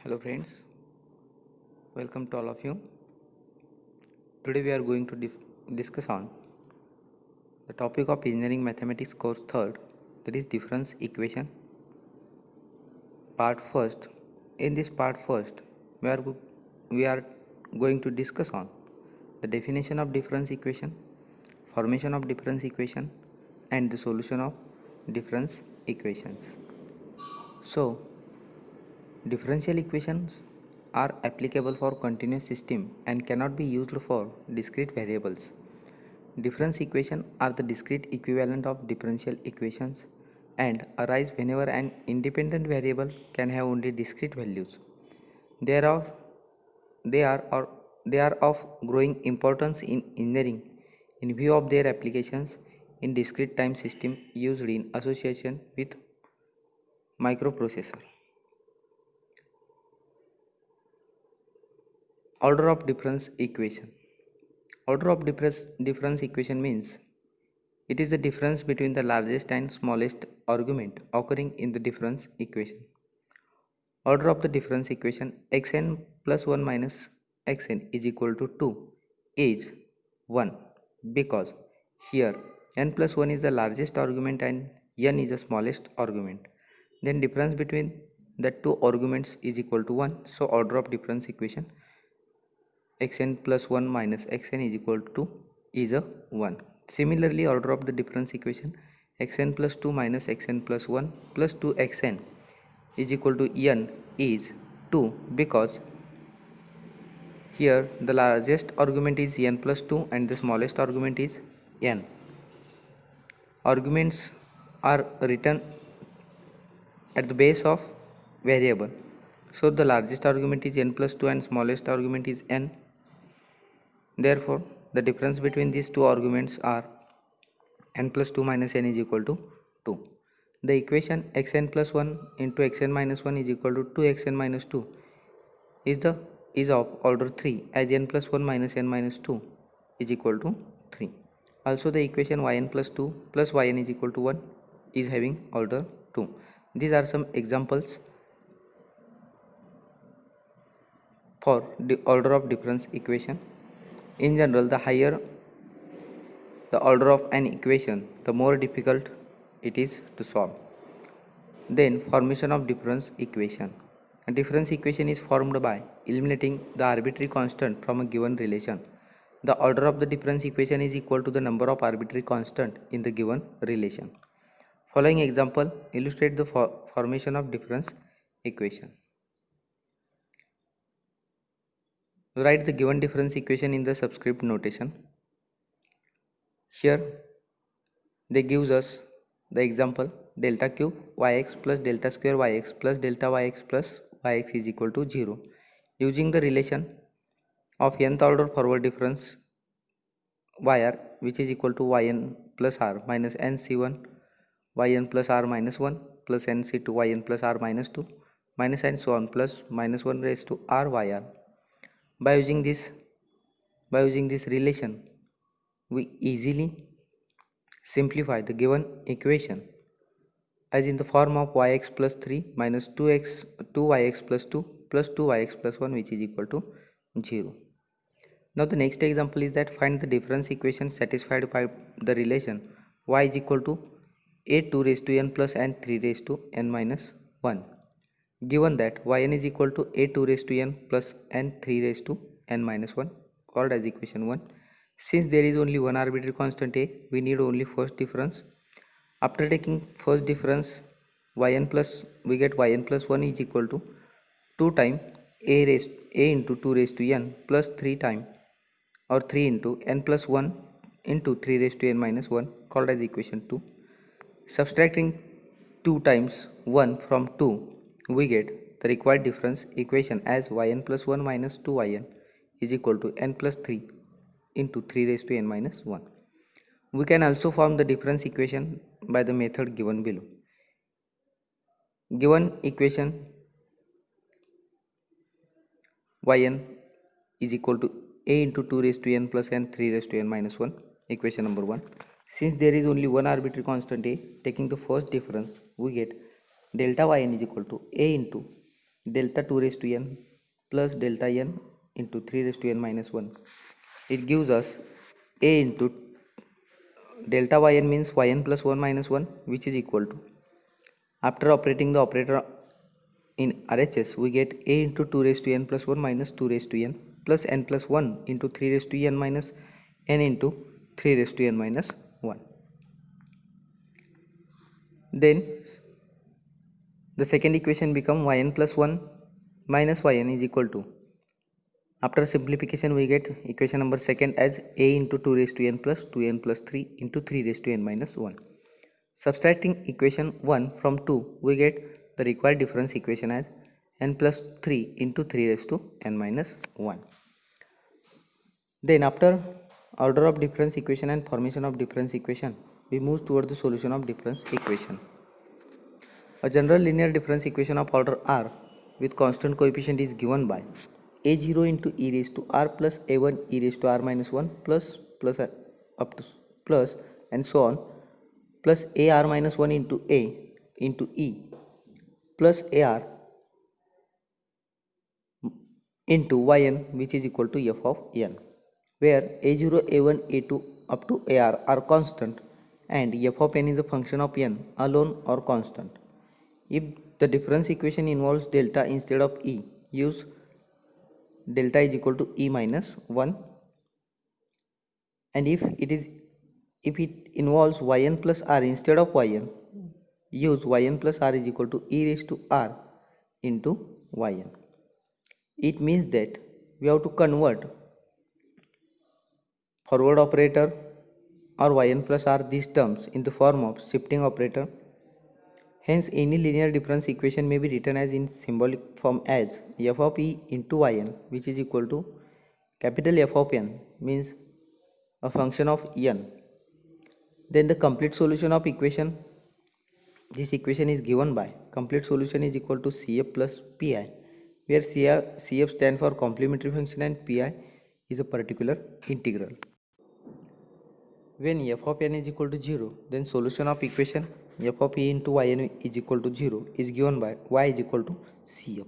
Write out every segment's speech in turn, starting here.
Hello friends, welcome to all of you. Today we are going to discuss on the topic of engineering mathematics course 3rd, that is difference equation part first. In this part first we are going to discuss on the definition of difference equation, formation of difference equation and the solution of difference equations. So differential equations are applicable for continuous system and cannot be used for discrete variables. Difference equations are the discrete equivalent of differential equations and arise whenever an independent variable can have only discrete values. They are, they are, or, they are of growing importance in engineering in view of their applications in discrete time system used in association with microprocessor. Order of difference equation. Order of difference equation means it is the difference between the largest and smallest argument occurring in the difference equation. Order of the difference equation xn plus 1 minus xn is equal to 2 is 1 because here n plus 1 is the largest argument and n is the smallest argument. Then difference between the two arguments is equal to 1. So order of difference equation xn plus 1 minus xn is equal to 2 is a 1. Similarly, order of the difference equation xn plus 2 minus xn plus 1 plus 2xn is equal to n is 2 because here the largest argument is n plus 2 and the smallest argument is n. Arguments are written at the base of variable. So the largest argument is n plus 2 and smallest argument is n. Therefore, the difference between these two arguments are n plus 2 minus n is equal to 2. The equation xn plus 1 into xn minus 1 is equal to 2xn minus 2 is of order 3 as n plus 1 minus n minus 2 is equal to 3. Also the equation yn plus 2 plus yn is equal to 1 is having order 2. These are some examples for the order of difference equation. In general, the higher the order of an equation, the more difficult it is to solve. Then formation of difference equation. A difference equation is formed by eliminating the arbitrary constant from a given relation. The order of the difference equation is equal to the number of arbitrary constant in the given relation. Following example illustrate the formation of difference equation. Write the given difference equation in the subscript notation. Here they gives us the example delta cube yx plus delta square yx plus delta yx plus yx is equal to 0. Using the relation of nth order forward difference yr which is equal to yn plus r minus nc1 yn plus r minus 1 plus nc2 yn plus r minus 2 minus and so on plus minus 1 raised to r yr. By using this relation, we easily simplify the given equation as in the form of yx plus 3 minus 2yx plus 2 plus 2yx plus 1 which is equal to 0. Now the next example is that find the difference equation satisfied by the relation y is equal to a 2 raised to n plus n 3 raised to n minus 1. Given that yn is equal to a 2 raised to n plus n 3 raised to n minus 1 called as equation 1. Since there is only one arbitrary constant a, we need only first difference. After taking first difference we get yn plus 1 is equal to 2 times a into 2 raised to n plus 3 times or 3 into n plus 1 into 3 raised to n minus 1 called as equation 2. Subtracting 2 times 1 from 2 we get the required difference equation as yn plus 1 minus 2yn is equal to n plus 3 into 3 raised to n minus 1. We can also form the difference equation by the method given below. Given equation yn is equal to a into 2 raised to n plus n 3 raised to n minus 1, equation number 1. Since there is only one arbitrary constant a, taking the first difference we get delta yn is equal to a into delta 2 raised to n plus delta n into 3 raised to n minus 1. It gives us a into delta yn means yn plus 1 minus 1, which is equal to, after operating the operator in RHS, we get a into 2 raised to n plus 1 minus 2 raised to n plus n plus 1 into 3 raised to n minus n into 3 raised to n minus 1. Then the second equation become yn plus 1 minus yn is equal to, after simplification we get equation number second as a into 2 raised to n plus 2n plus 3 into 3 raised to n minus 1. Subtracting equation 1 from 2, we get the required difference equation as n plus 3 into 3 raised to n minus 1. Then after order of difference equation and formation of difference equation, we move toward the solution of difference equation. A general linear difference equation of order r with constant coefficient is given by a0 into e raised to r plus a1 e raised to r minus 1 plus up to plus and so on, plus ar minus 1 into a into e plus ar into yn, which is equal to f of n, where a0, a1, a2 up to ar are constant and f of n is a function of n alone or constant. If the difference equation involves delta instead of e, use delta is equal to e minus 1, and if it involves yn plus r instead of yn, use yn plus r is equal to e raised to r into yn. It means that we have to convert forward operator or yn plus r these terms in the form of shifting operator. Hence, any linear difference equation may be written as in symbolic form as f of e into yn, which is equal to capital F of n, means a function of n. Then the complete solution of equation, this equation is given by complete solution is equal to CF plus PI, where CF stands for complementary function and PI is a particular integral. When f of n is equal to 0, then solution of equation f of e into yn is equal to 0 is given by y is equal to CF.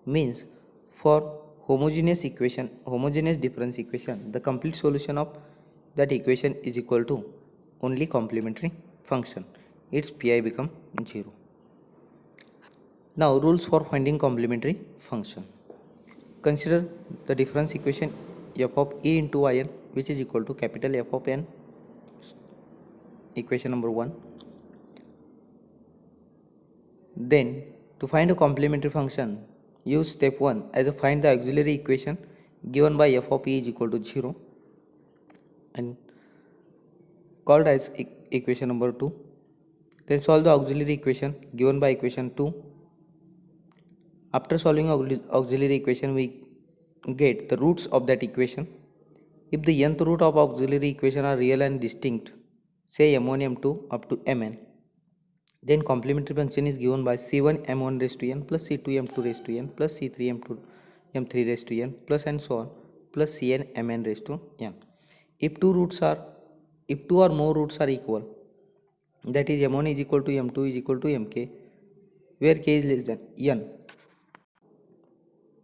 Means for homogeneous difference equation, the complete solution of that equation is equal to only complementary function. Its pi become 0. Now rules for finding complementary function. Consider the difference equation f of e into yn, which is equal to capital F of n, equation number 1. Then to find a complementary function, use step 1 as a find the auxiliary equation given by f of e is equal to 0 and called as equation number 2. Then solve the auxiliary equation given by equation 2. After solving auxiliary equation, we get the roots of that equation. If the nth root of auxiliary equation are real and distinct, say m1 m2 up to mn, then complementary function is given by c1 m1 raised to n plus c2 m2 raised to n plus c3 m3 raised to n plus and so on plus cn mn raised to n. If two or more roots are equal, that is m1 is equal to m2 is equal to mk, where k is less than n,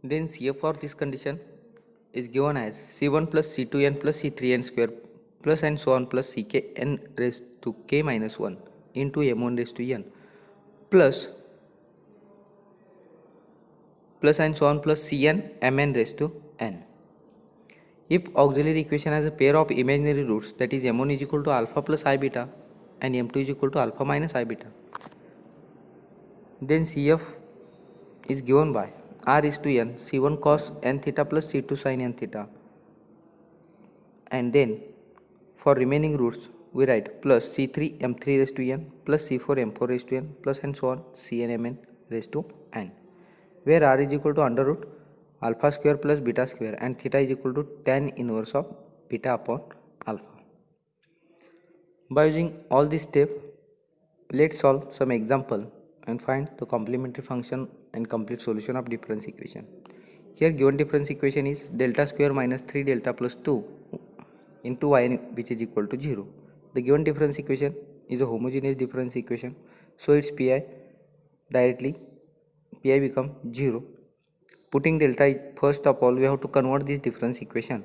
then CF for this condition is given as c1 plus c2n plus c3n square plus and so on plus ckn raised to k minus 1 into m1 raised to n plus and so on plus cn mn raised to n. If auxiliary equation has a pair of imaginary roots, that is m1 is equal to alpha plus I beta and m2 is equal to alpha minus I beta, then CF is given by r is to n c1 cos n theta plus c2 sin n theta, and then for remaining roots we write plus c3 m3 raised to n plus c4 m4 raised to n plus and so on cn mn raised to n, where r is equal to under root alpha square plus beta square and theta is equal to tan inverse of beta upon alpha. By using all these steps, let's solve some example and find the complementary function and complete solution of difference equation. Here given difference equation is delta square minus 3 delta plus 2 into y, which is equal to 0. The given difference equation is a homogeneous difference equation, so its pi become 0 Putting delta, first of all we have to convert this difference equation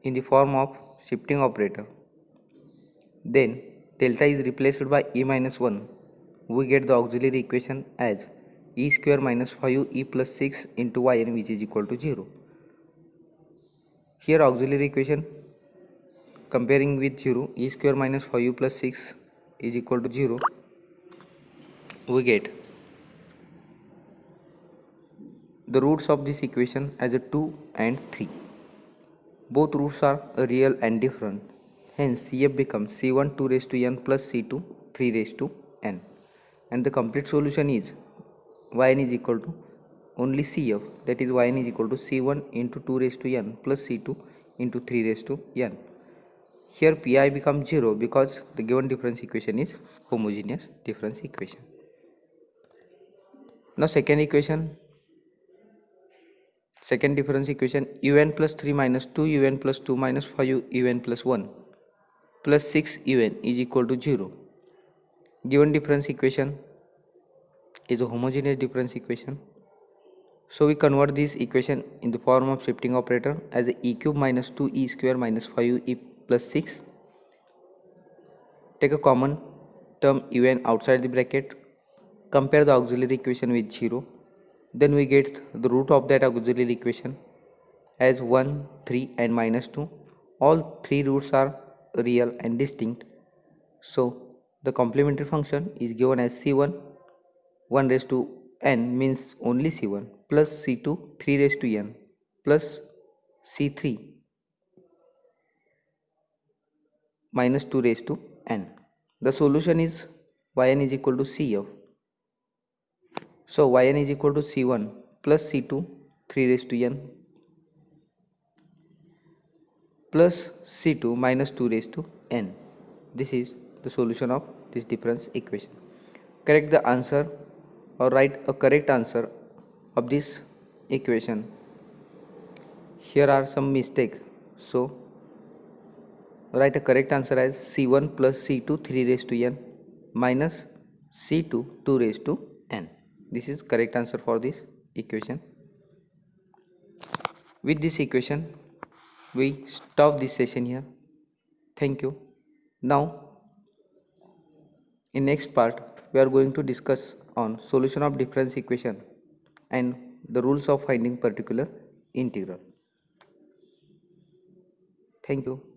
in the form of shifting operator. Then delta is replaced by e minus 1. We get the auxiliary equation as e square minus 5e plus 6 into yn, which is equal to 0. Here auxiliary equation comparing with 0, e square minus 5u plus 6 is equal to 0. We get the roots of this equation as a 2 and 3. Both roots are real and different. Hence CF becomes C1 2 raised to n plus C2 3 raised to n. And the complete solution is yn is equal to only CF, that is yn is equal to C1 into 2 raised to n plus C2 into 3 raised to n. Here Pi becomes 0 because the given difference equation is homogeneous difference equation. Now second difference equation, un plus 3 minus 2 un plus 2 minus 5 un plus 1 plus 6 un is equal to 0. Given difference equation is a homogeneous difference equation. So we convert this equation in the form of shifting operator as a e cube minus 2e square minus 5e plus 6. Take a common term un outside the bracket. Compare the auxiliary equation with 0. Then we get the root of that auxiliary equation as 1, 3 and minus 2. All three roots are real and distinct. So the complementary function is given as C1 1 raised to n means only C1 plus C2 3 raised to n plus C3 minus 2 raised to n. The solution is yn is equal to Cf. So yn is equal to C1 plus C2 3 raised to n plus C2 minus 2 raised to n. This is the solution of this difference equation. Correct the answer or write a correct answer of this equation. Here are some mistakes. So write a correct answer as C1 plus C2 3 raised to n minus C2 2 raised to n. This is correct answer for this equation. With this equation we stop this session here. Thank you. Now in next part we are going to discuss on solution of difference equation and the rules of finding particular integral. Thank you.